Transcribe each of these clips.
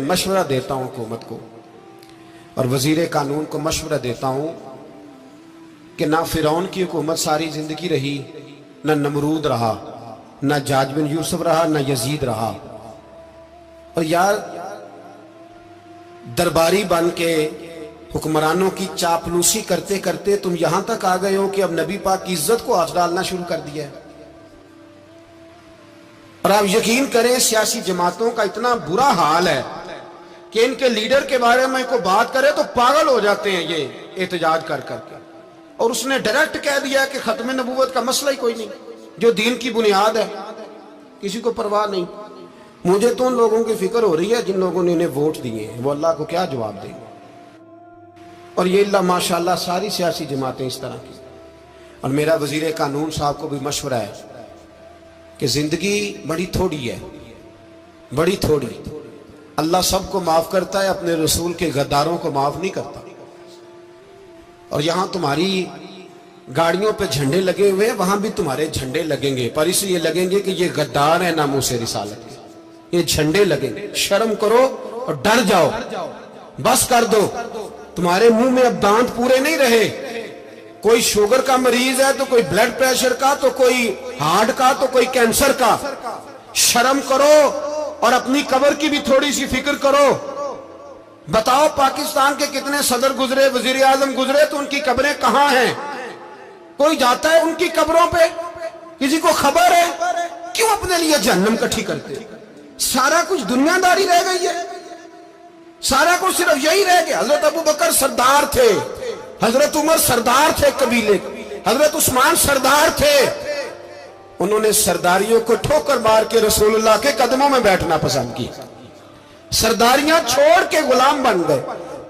मशवरा देता हूं हुकूमत को और वजीर कानून को मशवरा देता हूं कि ना फिरौन की हुकूमत सारी जिंदगी रही, ना नमरूद रहा, ना जाज बिन यूसुफ रहा, ना यजीद रहा। और यार दरबारी बन के हुक्मरानों की चापलूसी करते करते तुम यहां तक आ गए हो कि अब नबी पाक की इज्जत को हाथ डालना शुरू कर दिया है। और आप यकीन करें सियासी जमातों का इतना बुरा हाल है कि इनके लीडर के बारे में कोई बात करे तो पागल हो जाते हैं ये एहतजाज कर करके। और उसने डायरेक्ट कह दिया कि खत्म नबूवत का मसला ही कोई नहीं, जो दीन की बुनियाद है, किसी को परवाह नहीं। मुझे तो उन लोगों की फिक्र हो रही है जिन लोगों ने इन्हें वोट दिए हैं, वो अल्लाह को क्या जवाब देंगे। और ये अल्लाह माशाल्लाह सारी सियासी जमातें इस तरह की। और मेरा वजीर कानून साहब को भी मशवरा है कि जिंदगी बड़ी थोड़ी है, बड़ी थोड़ी। अल्लाह सबको माफ करता है, अपने रसूल के गद्दारों को माफ नहीं करता। और यहां तुम्हारी गाड़ियों पे झंडे लगे हुए हैं, वहां भी तुम्हारे झंडे लगेंगे, पर इसलिए लगेंगे कि ये गद्दार है नामूसे रिसालत के। ये झंडे लगेंगे। शर्म करो और डर जाओ, बस कर दो। तुम्हारे मुंह में अब दांत पूरे नहीं रहे। कोई शुगर का मरीज है तो कोई ब्लड प्रेशर का, तो कोई हार्ट का, तो कोई कैंसर का। शर्म करो और अपनी कब्र की भी थोड़ी सी फिक्र करो। बताओ पाकिस्तान के कितने सदर गुजरे, वजीर आजम गुजरे, तो उनकी कब्रें कहां हैं? कोई जाता है उनकी कब्रों पे? किसी को खबर है? क्यों अपने लिए जहन्नम इकट्ठी करते? सारा कुछ दुनियादारी रह गई है, सारा कुछ सिर्फ यही रह गया। हजरत अबू बकर सरदार थे, हजरत उमर सरदार थे कबीले, हजरत उस्मान सरदार थे। उन्होंने सरदारियों को ठोकर मार के रसूलुल्लाह के कदमों में बैठना पसंद किया। सरदारियां छोड़ के गुलाम बन गए।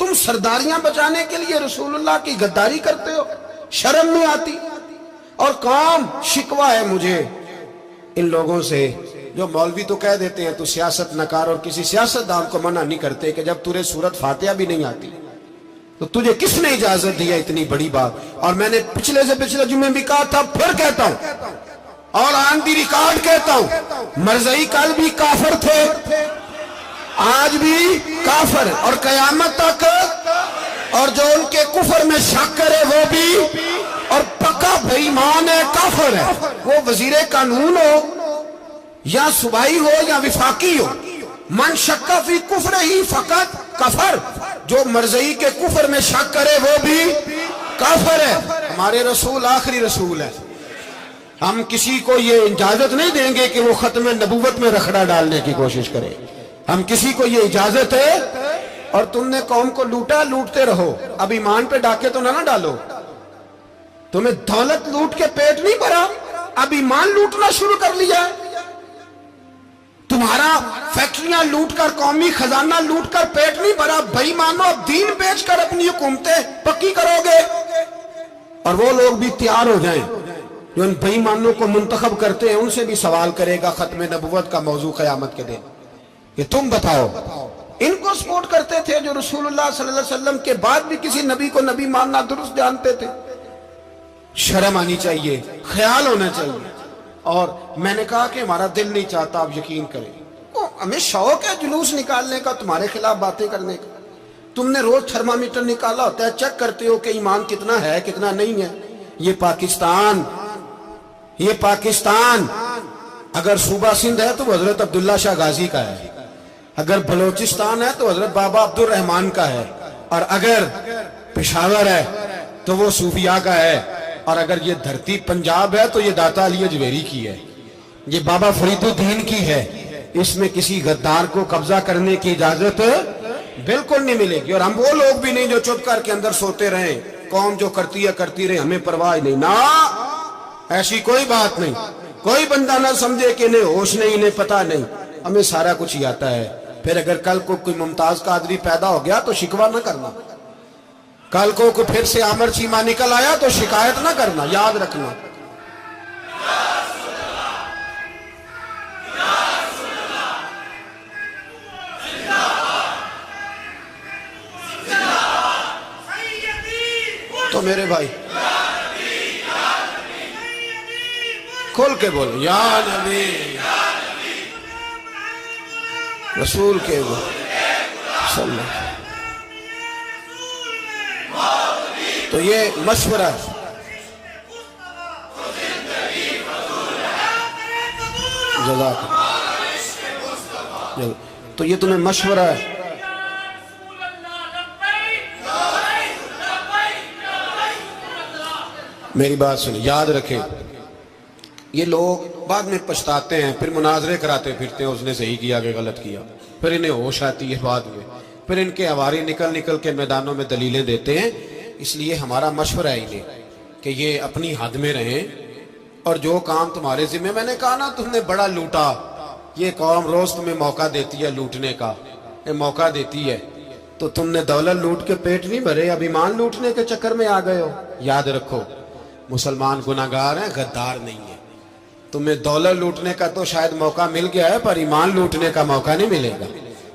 तुम सरदारियां बचाने के लिए रसूलुल्लाह की गद्दारी करते हो, शर्म नहीं आती। और कौम शिकवा है मुझे इन लोगों से जो मौलवी तो कह देते हैं तू सियासत नकार, और किसी सियासतदान को मना नहीं करते कि जब तुझे सूरत फातिहा भी नहीं आती तो तुझे किसने इजाजत दिया इतनी बड़ी बात। और मैंने पिछले से पिछले जुम्मे भी कहा था, फिर कहता हूं और ऑन दी रिकॉर्ड कहता हूं, मरज़ई कल भी काफिर थे, आज भी काफिर और कयामत तक। और जो उनके कुफर में शक करे वो भी, और पक्का बेईमान है, काफिर है। वो वजीर कानून हो या सुबाई हो या विफाकी हो, मन शक्का फी कुफर ही फकत कफर। जो मरज़ई के कुफर में शक करे वो भी काफिर है। हमारे रसूल आखिरी रसूल है। हम किसी को ये इजाजत नहीं देंगे कि वो खत्म नबूवत में रखड़ा डालने की कोशिश करे। हम किसी को ये इजाजत है। और तुमने कौम को लूटा, लूटते रहो, अब ईमान पे डाके तो ना डालो। तुम्हें दौलत लूट के पेट नहीं भरा, अब ईमान लूटना शुरू कर लिया। तुम्हारा फैक्ट्रियां लूटकर, कौमी खजाना लूटकर पेट नहीं भरा। बेईमानों, अब दीन बेचकर अपनी हुकूमतें पक्की करोगे। और वो लोग भी तैयार हो जाएं जो इन बेईमानों को मुंतखब करते हैं, उनसे भी सवाल करेगा खत्म नबूवत का मौजू क़यामत के दिन कि तुम बताओ। इनको सपोर्ट करते थे जो रसूलुल्लाह सल्लल्लाहु अलैहि वसल्लम के बाद भी किसी नबी को नबी मानना दुरुस्त जानते थे। शर्म आनी चाहिए, ख्याल होना चाहिए। और मैंने कहा कि हमारा दिल नहीं चाहता, आप यकीन करें, हमें शौक है जुलूस निकालने का, तुम्हारे खिलाफ बातें करने का। तुमने रोज थर्मामीटर निकाला होता है, चेक करते हो कि ईमान कितना है कितना नहीं है। ये पाकिस्तान अगर सूबा सिंध है तो हजरत अब्दुल्ला शाह गाजी का है, अगर बलोचिस्तान है तो हजरत बाबा अब्दुल रहमान का है, और अगर पेशावर है तो वो सूफिया का है, और अगर ये धरती पंजाब है तो ये दाता अली अजमेरी की है, ये बाबा फरीदुद्दीन की है। इसमें किसी गद्दार को कब्जा करने की इजाजत बिल्कुल नहीं मिलेगी। और हम वो लोग भी नहीं जो चुप करके अंदर सोते रहे, कौम जो करती है करती रहे, हमें परवाह नहीं। ना, ऐसी कोई बात नहीं। कोई बंदा ना समझे कि इन्हें होश नहीं, इन्हें पता नहीं, हमें सारा कुछ ही आता है। फिर अगर कल को कोई मुमताज कादरी पैदा हो गया तो शिकवा ना करना। कल को कोई फिर से आमर चीमा निकल आया तो शिकायत ना करना, याद रखना। तो मेरे भाई खोल के बोलो, या नबी रसूल के बोलो। صلی اللہ۔ تو یہ مشورہ ہے، جزاک اللہ۔ تو یہ تمہیں مشورہ ہے۔ میری بات سنیں، یاد رکھیں، یہ لوگ بعد میں پچھتاتے ہیں، پھر مناظرے کراتے پھرتے ہیں، اس نے صحیح کیا کہ غلط کیا، پھر انہیں ہوش آتی ہے بعد میں، پھر ان کے ہواری نکل نکل کے میدانوں میں دلیلیں دیتے ہیں۔ اس لیے ہمارا مشورہ ہے انہیں کہ یہ اپنی حد میں رہیں، اور جو کام تمہارے ذمہ، میں نے کہا نا تم نے بڑا لوٹا، یہ قوم روز تمہیں موقع دیتی ہے لوٹنے کا، یہ موقع دیتی ہے، تو تم نے دولت لوٹ کے پیٹ نہیں بھرے، اب ایمان لوٹنے کے چکر میں آ گئے ہو۔ یاد رکھو، مسلمان گناہگار ہیں، غدار نہیں ہے۔ تمہیں دولت لوٹنے کا تو شاید موقع مل گیا ہے، پر ایمان لوٹنے کا موقع نہیں ملے گا،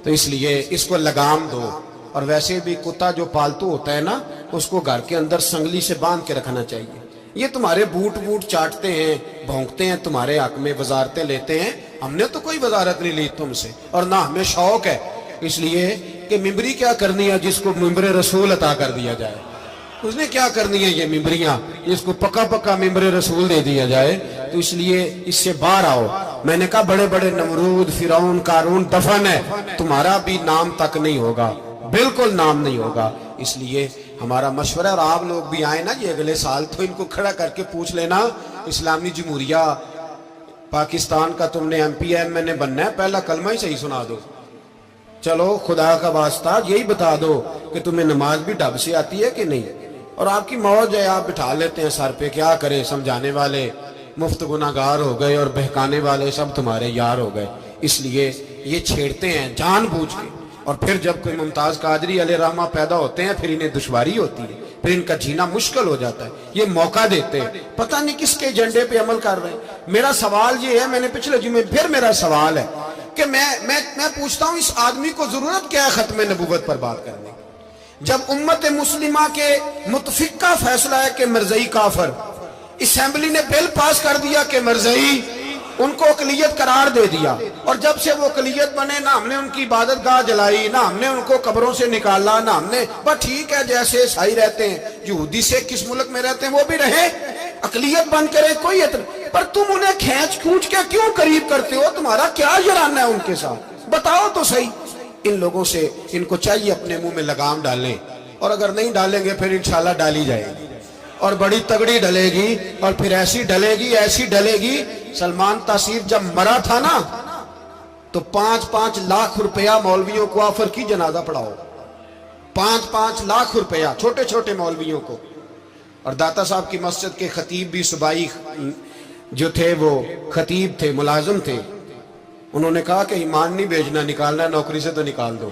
تو اس لیے اس کو لگام دو۔ اور ویسے بھی کتا جو پالتو ہوتا ہے نا، اس کو گھر کے اندر سنگلی سے باندھ کے رکھنا چاہیے۔ یہ تمہارے بوٹ چاٹتے ہیں، بھونکتے ہیں تمہارے حق میں، وزارتیں لیتے ہیں، ہم نے تو کوئی وزارت نہیں لی تم سے، اور نہ ہمیں شوق ہے اس لیے کہ ممبری کیا کرنی ہے جس کو ممبر رسول عطا کر دیا جائے، اس نے کیا کرنی ہے یہ ممبریاں، اس کو پکا ممبر رسول دے دیا جائے، تو اس لیے اس سے باہر آؤ۔ میں نے کہا بڑے بڑے نمرود، فرعون، قارون دفن ہے، تمہارا بھی نام تک نہیں ہوگا، بالکل نام نہیں ہوگا۔ اس لیے ہمارا مشورہ، اور آپ لوگ بھی آئیں نا یہ اگلے سال، تو ان کو کھڑا کر کے پوچھ لینا، اسلامی جمہوریہ پاکستان کا تم نے MPM نے بننا ہے، پہلا کلمہ ہی صحیح سنا دو، چلو خدا کا واسطہ یہی بتا دو کہ تمہیں نماز بھی ڈھب سے آتی ہے کہ نہیں، اور آپ کی موج ہے، آپ بٹھا لیتے ہیں سر پہ، کیا کرے، سمجھانے والے مفت گناہگار ہو گئے اور بہکانے والے سب تمہارے یار ہو گئے۔ اس لیے یہ چھیڑتے ہیں جان بوجھ کے، اور پھر جب کوئی ممتاز قادری علیہ رحمہ پیدا ہوتے ہیں، پھر انہیں دشواری ہوتی ہے، پھر ان کا جینا مشکل ہو جاتا ہے، یہ موقع دیتے ہیں، پتہ نہیں کس کے ایجنڈے پہ عمل کر رہے ہیں۔ میرا سوال یہ ہے، میں نے پچھلے جمعے پھر میرا سوال ہے کہ میں پوچھتا ہوں، اس آدمی کو ضرورت کیا ہے ختم نبوت پر بات کرنے کی، جب امت مسلمہ کے متفق کا فیصلہ ہے کہ مرزائی کافر، اسمبلی نے بل پاس کر دیا کہ مرزائی، ان کو اقلیت قرار دے دیا، اور جب سے وہ اقلیت بنے، نہ ہم نے ان کی عبادت گاہ جلائی، نہ ہم نے ان کو قبروں سے نکالا، نہ ہم نے، بس ٹھیک ہے جیسے عیسائی رہتے ہیں، یہودی سے کس ملک میں رہتے ہیں وہ بھی رہے، اقلیت بن کرے، کوئی اعتراض، پر تم انہیں کھینچ کھونچ کے کیوں قریب کرتے ہو؟ تمہارا کیا جرانہ ہے ان کے ساتھ؟ بتاؤ تو صحیح۔ ان لوگوں سے ان کو چاہیے اپنے منہ میں لگام ڈالیں، اور اگر نہیں ڈالیں گے پھر انشاءاللہ ڈالی جائے گی، اور بڑی تگڑی ڈلے گی، اور پھر ایسی ڈلے گی۔ سلمان تاثیر جب مرا تھا نا، تو 5-5 لاکھ روپیہ مولویوں کو آفر کی جنازہ پڑھاؤ، 5-5 لاکھ روپیہ چھوٹے چھوٹے مولویوں کو۔ اور داتا صاحب کی مسجد کے خطیب بھی صوبائی جو تھے، وہ خطیب تھے، ملازم تھے، انہوں نے کہا کہ ایمان نہیں بیچنا، نکالنا ہے نوکری سے تو نکال دو۔